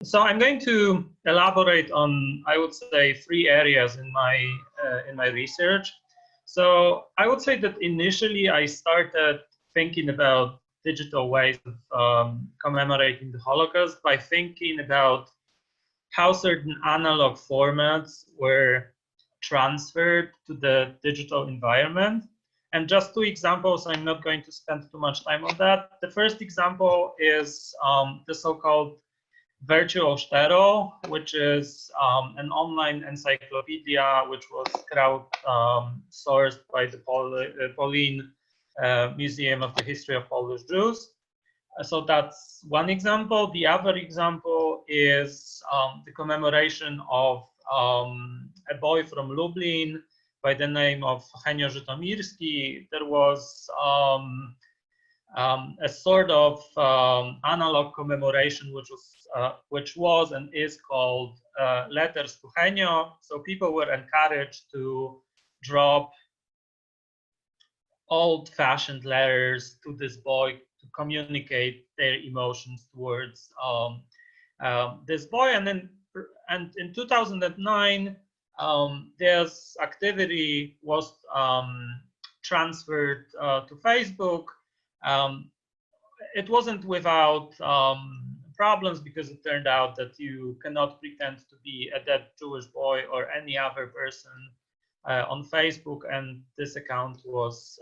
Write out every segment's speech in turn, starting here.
So I'm going to elaborate on, I would say, three areas in my research. So I would say that initially I started thinking about digital ways of commemorating the Holocaust by thinking about how certain analog formats were transferred to the digital environment. And just two examples, I'm not going to spend too much time on that. The first example is the so-called Virtual Stereo, which is an online encyclopedia which was crowd-sourced by the Polin Museum of the History of Polish Jews. So that's one example. The other example is the commemoration of a boy from Lublin by the name of Henio Żytomirski. There was a sort of analog commemoration which was and is called Letters to Henio. So people were encouraged to drop old-fashioned letters to this boy to communicate their emotions towards this boy. And in 2009, this activity was transferred to Facebook. It wasn't without problems, because it turned out that you cannot pretend to be a dead Jewish boy or any other person on Facebook, and this account was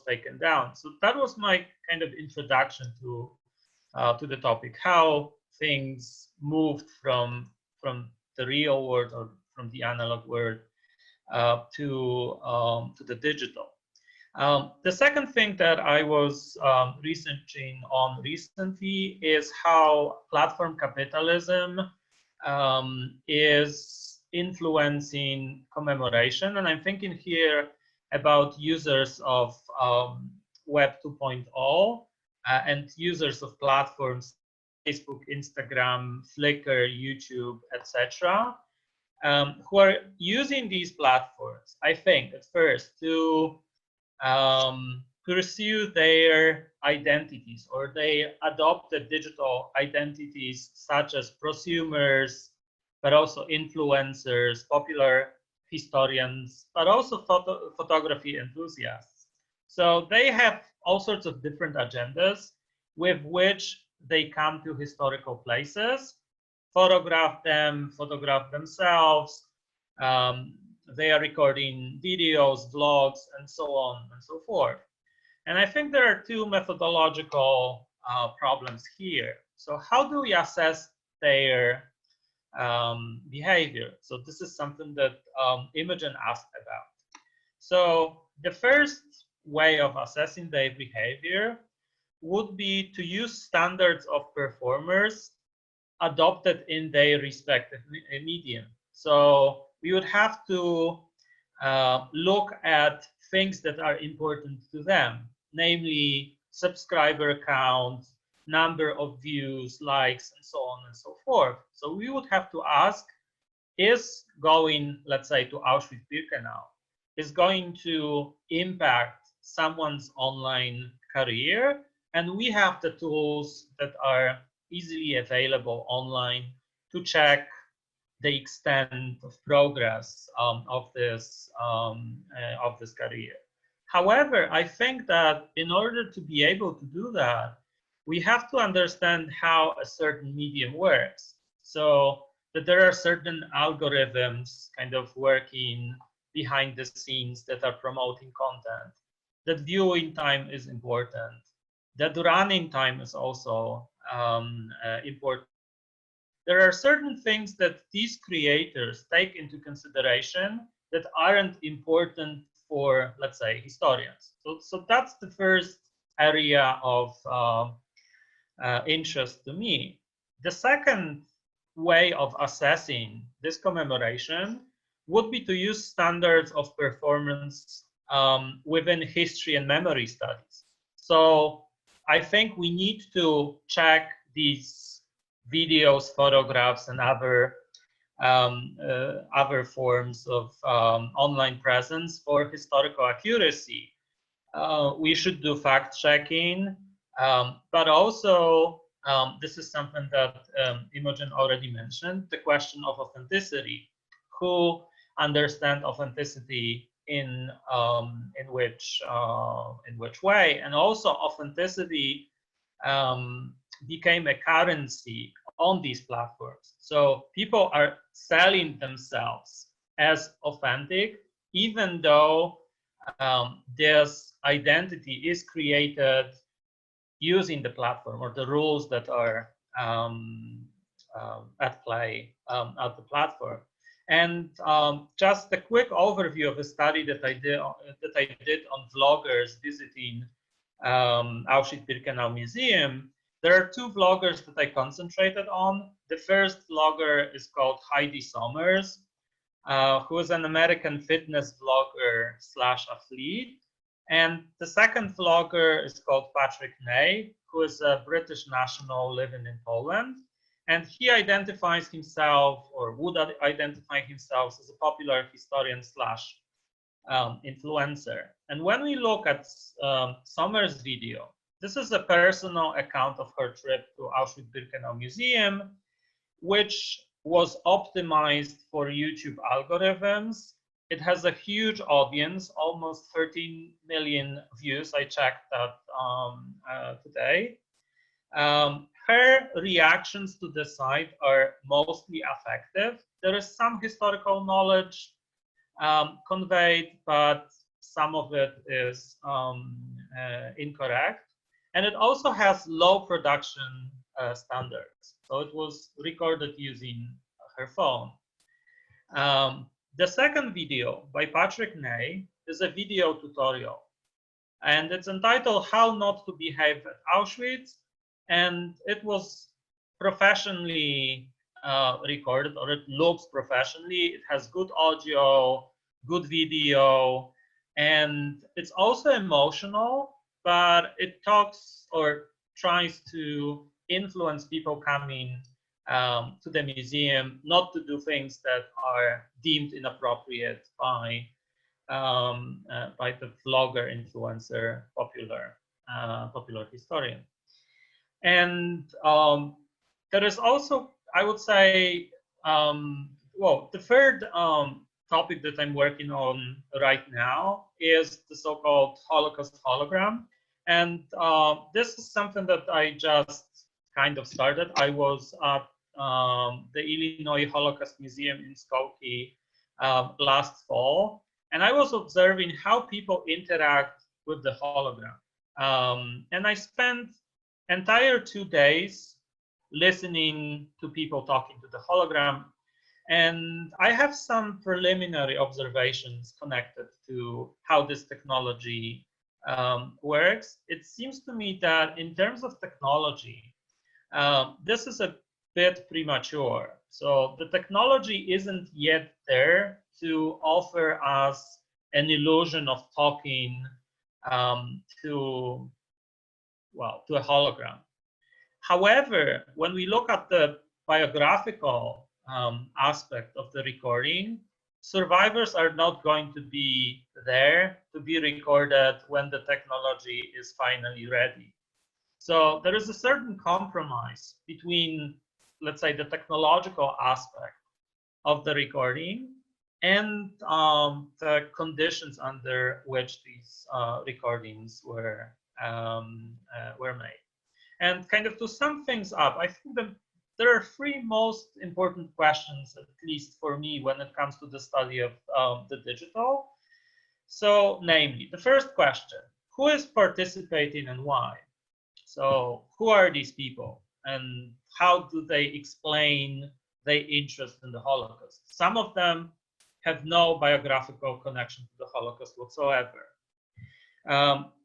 taken down. So that was my kind of introduction to the topic, how things moved from the real world or from the analog world to the digital. The second thing that I was researching on recently is how platform capitalism is influencing commemoration. And I'm thinking here about users of Web 2.0 and users of platforms, Facebook, Instagram, Flickr, YouTube, etc., who are using these platforms, I think, at first to pursue their identities, or they adopted digital identities such as prosumers, but also influencers, popular historians, but also photography enthusiasts. So they have all sorts of different agendas with which they come to historical places, photograph themselves, they are recording videos, vlogs, and so on and so forth. And I think there are two methodological problems here. So how do we assess their behavior? So this is something that Imogen asked about. So the first way of assessing their behavior would be to use standards of performers adopted in their respective medium. So we would have to look at things that are important to them, namely subscriber count, number of views, likes, and so on and so forth. So we would have to ask, is going, let's say, to Auschwitz-Birkenau, is going to impact someone's online career? And we have the tools that are easily available online to check the extent of progress of this career. However, I think that in order to be able to do that, we have to understand how a certain medium works. So that there are certain algorithms kind of working behind the scenes that are promoting content, that viewing time is important, that running time is also important. There are certain things that these creators take into consideration that aren't important for, let's say, historians. So that's the first area of interest to me. The second way of assessing this commemoration would be to use standards of performance within history and memory studies. So I think we need to check these videos, photographs, and other forms of online presence for historical accuracy. We should do fact checking, but also this is something that Imogen already mentioned, the question of authenticity. Who understand authenticity in which way, and also authenticity became a currency on these platforms. So people are selling themselves as authentic, even though this identity is created using the platform or the rules that are at play at the platform. And just a quick overview of a study that I did on vloggers visiting Auschwitz-Birkenau Museum. There are two vloggers that I concentrated on. The first vlogger is called Heidi Sommers, who is an American fitness vlogger slash athlete. And the second vlogger is called Patrick Ney, who is a British national living in Poland. And he identifies himself, or would identify himself, as a popular historian slash influencer. And when we look at Sommer's video, this is a personal account of her trip to Auschwitz-Birkenau Museum, which was optimized for YouTube algorithms. It has a huge audience, almost 13 million views. I checked that today. Her reactions to the site are mostly affective. There is some historical knowledge conveyed, but some of it is incorrect. And it also has low production standards. So it was recorded using her phone. The second video by Patrick Ney is a video tutorial. And it's entitled How Not to Behave at Auschwitz. And it was professionally recorded, or it looks professionally. It has good audio, good video, and it's also emotional, but it talks or tries to influence people coming to the museum not to do things that are deemed inappropriate by the vlogger, influencer, popular historian. And there is also, I would say, well, the third topic that I'm working on right now is the so-called Holocaust hologram. And this is something that I just kind of started. I was at the Illinois Holocaust Museum in Skokie last fall, and I was observing how people interact with the hologram. And I spent entire 2 days listening to people talking to the hologram. And I have some preliminary observations connected to how this technology works. It seems to me that in terms of technology, this is a bit premature. So the technology isn't yet there to offer us an illusion of talking to a hologram. However, when we look at the biographical aspect of the recording, survivors are not going to be there to be recorded when the technology is finally ready. So there is a certain compromise between, let's say, the technological aspect of the recording and the conditions under which these recordings were made. And kind of to sum things up, I think that there are three most important questions, at least for me, when it comes to the study of the digital. So, namely, the first question, who is participating and why? So, who are these people and how do they explain their interest in the Holocaust? Some of them have no biographical connection to the Holocaust whatsoever.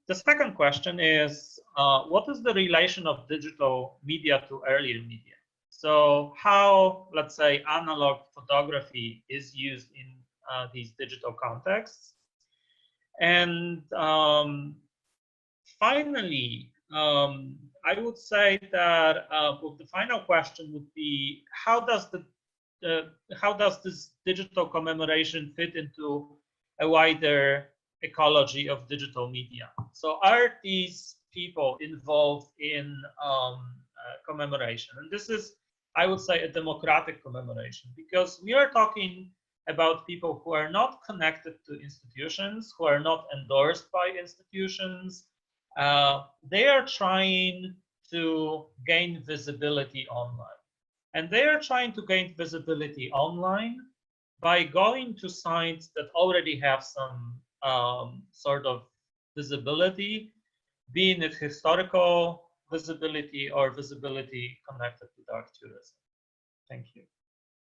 The second question is, what is the relation of digital media to earlier media? So how, let's say, analog photography is used in these digital contexts? And finally, I would say that the final question would be, how does this digital commemoration fit into a wider ecology of digital media? So are these people involved in commemoration. And this is, I would say, a democratic commemoration, because we are talking about people who are not connected to institutions, who are not endorsed by institutions. They are trying to gain visibility online. And they are trying to gain visibility online by going to sites that already have some sort of visibility, being it historical visibility or visibility connected to dark tourism. Thank you.